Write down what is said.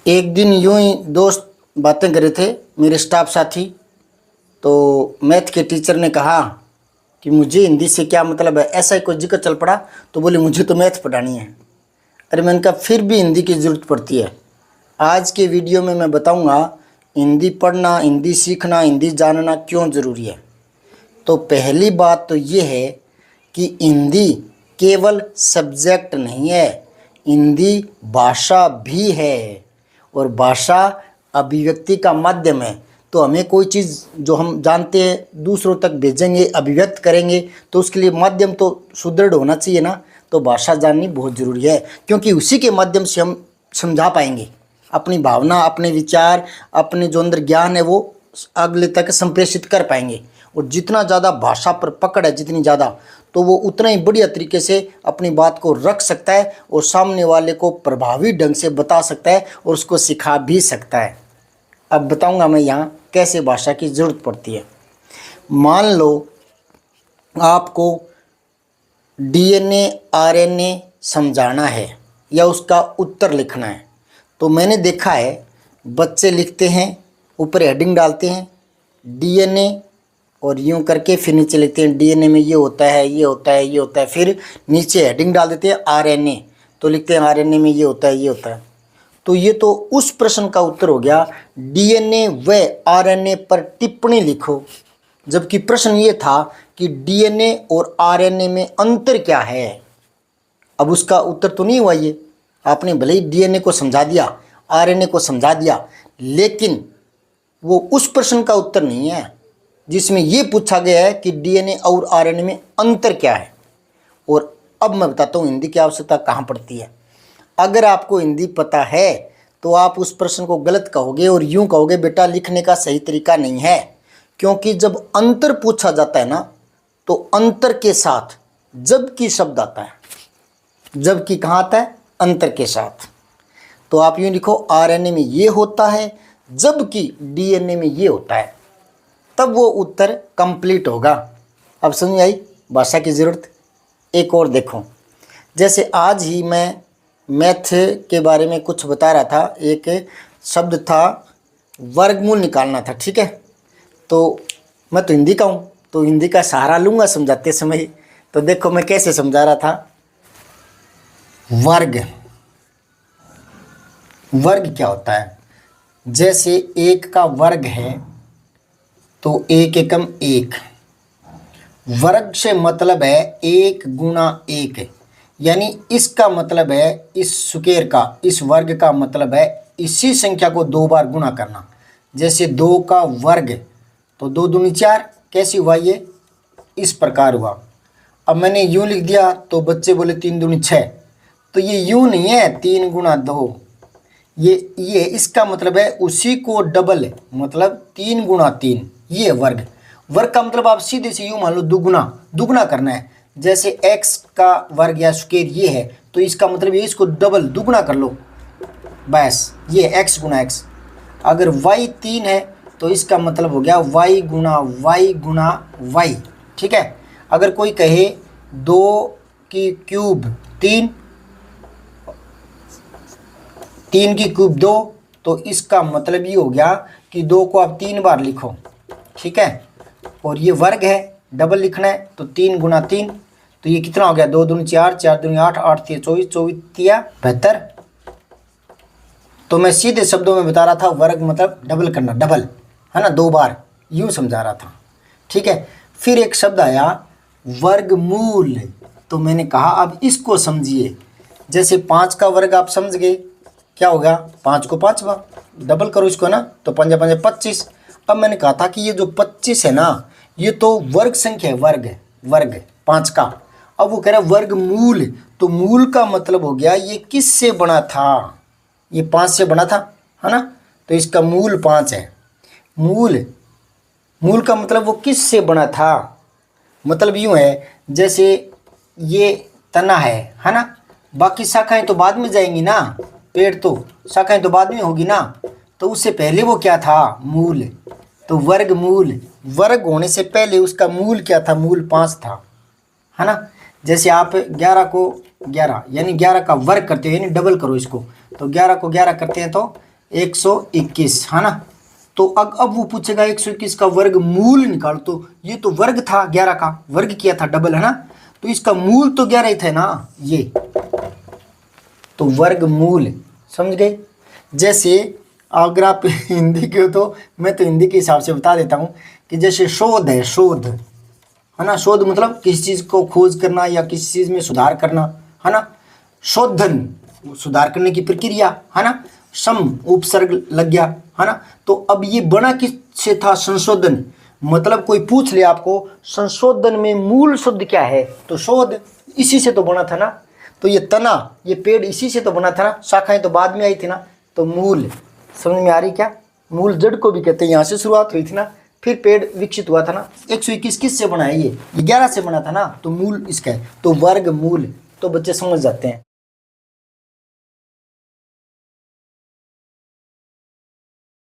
एक दिन यूं ही दोस्त बातें कर रहे थे, मेरे स्टाफ साथी। तो मैथ के टीचर ने कहा कि मुझे हिंदी से क्या मतलब है, ऐसा ही कोई जिक्र चल पड़ा। तो बोले मुझे तो मैथ पढ़ानी है। अरे मैंने कहा फिर भी हिंदी की ज़रूरत पड़ती है। आज के वीडियो में मैं बताऊंगा हिंदी पढ़ना, हिंदी सीखना, हिंदी जानना क्यों ज़रूरी है। तो पहली बात तो ये है कि हिंदी केवल सब्जेक्ट नहीं है, हिंदी भाषा भी है और भाषा अभिव्यक्ति का माध्यम है। तो हमें कोई चीज़ जो हम जानते हैं दूसरों तक भेजेंगे, अभिव्यक्त करेंगे, तो उसके लिए माध्यम तो सुदृढ़ होना चाहिए ना। तो भाषा जाननी बहुत ज़रूरी है, क्योंकि उसी के माध्यम से हम समझा पाएंगे अपनी भावना, अपने विचार, अपने जो अंदर ज्ञान है वो अगले तक संप्रेषित कर पाएंगे। और जितना ज़्यादा भाषा पर पकड़ है, जितनी ज़्यादा, तो वो उतना ही बढ़िया तरीके से अपनी बात को रख सकता है और सामने वाले को प्रभावी ढंग से बता सकता है और उसको सिखा भी सकता है। अब बताऊंगा मैं यहाँ कैसे भाषा की ज़रूरत पड़ती है। मान लो आपको डीएनए आरएनए समझाना है या उसका उत्तर लिखना है। तो मैंने देखा है बच्चे लिखते हैं, ऊपर हेडिंग डालते हैं डीएनए और यूं करके फिर नीचे लिखते हैं डीएनए में ये होता है, ये होता है, ये होता है, फिर नीचे हेडिंग डाल देते हैं आरएनए, तो लिखते हैं आरएनए में ये होता है, ये होता है। तो ये तो उस प्रश्न का उत्तर हो गया, डीएनए व आरएनए पर टिप्पणी लिखो। जबकि प्रश्न ये था कि डीएनए और आरएनए में अंतर क्या है। अब उसका उत्तर तो नहीं हुआ ये। आपने भले ही डीएनए को समझा दिया, आरएनए को समझा दिया, लेकिन वो उस प्रश्न का उत्तर नहीं है जिसमें ये पूछा गया है कि डीएनए और आरएनए में अंतर क्या है। और अब मैं बताता हूँ हिंदी की आवश्यकता कहाँ पड़ती है। अगर आपको हिंदी पता है तो आप उस प्रश्न को गलत कहोगे और यूं कहोगे बेटा लिखने का सही तरीका नहीं है। क्योंकि जब अंतर पूछा जाता है ना, तो अंतर के साथ जबकि शब्द आता है। जबकि कहाँ आता है? अंतर के साथ। तो आप यूं लिखो आरएनए में ये होता है जबकि डीएनए में ये होता है, तब वो उत्तर कंप्लीट होगा। अब समझ आई भाषा की ज़रूरत। एक और देखो, जैसे आज ही मैं मैथ के बारे में कुछ बता रहा था। एक शब्द था वर्गमूल निकालना था, ठीक है। तो मैं तो हिंदी का हूँ, तो हिंदी का सहारा लूँगा समझाते समय। तो देखो मैं कैसे समझा रहा था। वर्ग, वर्ग क्या होता है? जैसे एक का वर्ग है तो एक एकम एक। वर्ग से मतलब है एक गुणा एक, यानी इसका मतलब है इस स्क्वायर का, इस वर्ग का मतलब है इसी संख्या को दो बार गुणा करना। जैसे दो का वर्ग तो दो दूनी चार, कैसी हुआ ये? इस प्रकार हुआ। अब मैंने यूं लिख दिया तो बच्चे बोले तीन दूनी छः, तो ये यूं नहीं है तीन गुणा दो, ये इसका मतलब है उसी को डबल, मतलब तीन गुणा तीन, ये वर्ग। वर्ग का मतलब आप सीधे से यूं मान लो दुगुना, दुगुना करना है। जैसे x का वर्ग या स्क्वायर ये है, तो इसका मतलब ये इसको डबल दुगुना कर लो, बस ये x गुणा x। अगर y 3 है तो इसका मतलब हो गया y गुणा y, ठीक है। अगर कोई कहे 2 की क्यूब 3, 3 की क्यूब 2, तो इसका मतलब ये हो गया कि 2 को आप 3 बार लिखो, ठीक है। और ये वर्ग है, डबल लिखना है, तो 3 गुणा 3, तो ये कितना हो गया? 2 दूनी 4, 4 दूनी 8, 8 3 24, 24 तिया 72। तो मैं सीधे शब्दों में बता रहा था वर्ग मतलब डबल करना, डबल है ना, दो बार, यूँ समझा रहा था, ठीक है। फिर एक शब्द आया वर्गमूल। तो मैंने कहा अब इसको समझिए। जैसे 5 का वर्ग आप समझ गए, क्या होगा? 5 को 5 बार डबल करो इसको ना, तो 5 5 25। अब मैंने कहा था कि ये जो 25 है ना, ये तो वर्ग संख्या है, वर्ग है, वर्ग 5 का। अब वो कह रहा है वर्गमूल, तो मूल का मतलब हो गया ये किस से बना था? ये 5 से बना था, है ना, तो इसका मूल 5 है। मूल, मूल का मतलब वो किस से बना था? मतलब यूँ है जैसे ये तना है ना, बाकी शाखाएं तो बाद में जाएंगी ना, पेड़ तो शाखाएं तो बाद में होगी ना, तो उससे पहले वो क्या था? मूल। तो वर्गमूल, वर्ग होने से पहले उसका मूल क्या था? मूल 5 था, है ना। जैसे आप 11 को 11 यानी 11 का वर्ग करते हो, यानी डबल करो इसको, तो 11 को 11 करते हैं तो 121 है ना। तो अब वो पूछेगा 121 का वर्ग मूल निकाल। तो ये तो वर्ग था 11 का, वर्ग किया था डबल है ना, तो इसका मूल तो 11 ही थे ना ये, तो वर्ग मूल, समझ गए। जैसे अगर आप हिंदी के हो तो मैं तो हिंदी के हिसाब से बता देता हूँ कि जैसे शोध है, शोध है ना, शोध मतलब किसी चीज को खोज करना या किसी चीज में सुधार करना है ना। शोधन सुधार करने की प्रक्रिया है ना, सम उपसर्ग लग गया है ना। तो अब ये बना किससे था, संशोधन, मतलब कोई पूछ ले आपको संशोधन में मूल शब्द क्या है, तो शोध, इसी से तो बना था ना। तो ये तना, ये पेड़ इसी से तो बना था ना, शाखाएं तो बाद में आई थी ना, तो मूल, समझ में आ रही क्या। मूल जड़ को भी कहते हैं, यहाँ से शुरुआत हुई थी ना, फिर पेड़ विकसित हुआ था ना। 121 किस से बना है, ये 11 से बना था ना, तो मूल इसका है, तो वर्ग मूल, तो बच्चे समझ जाते हैं।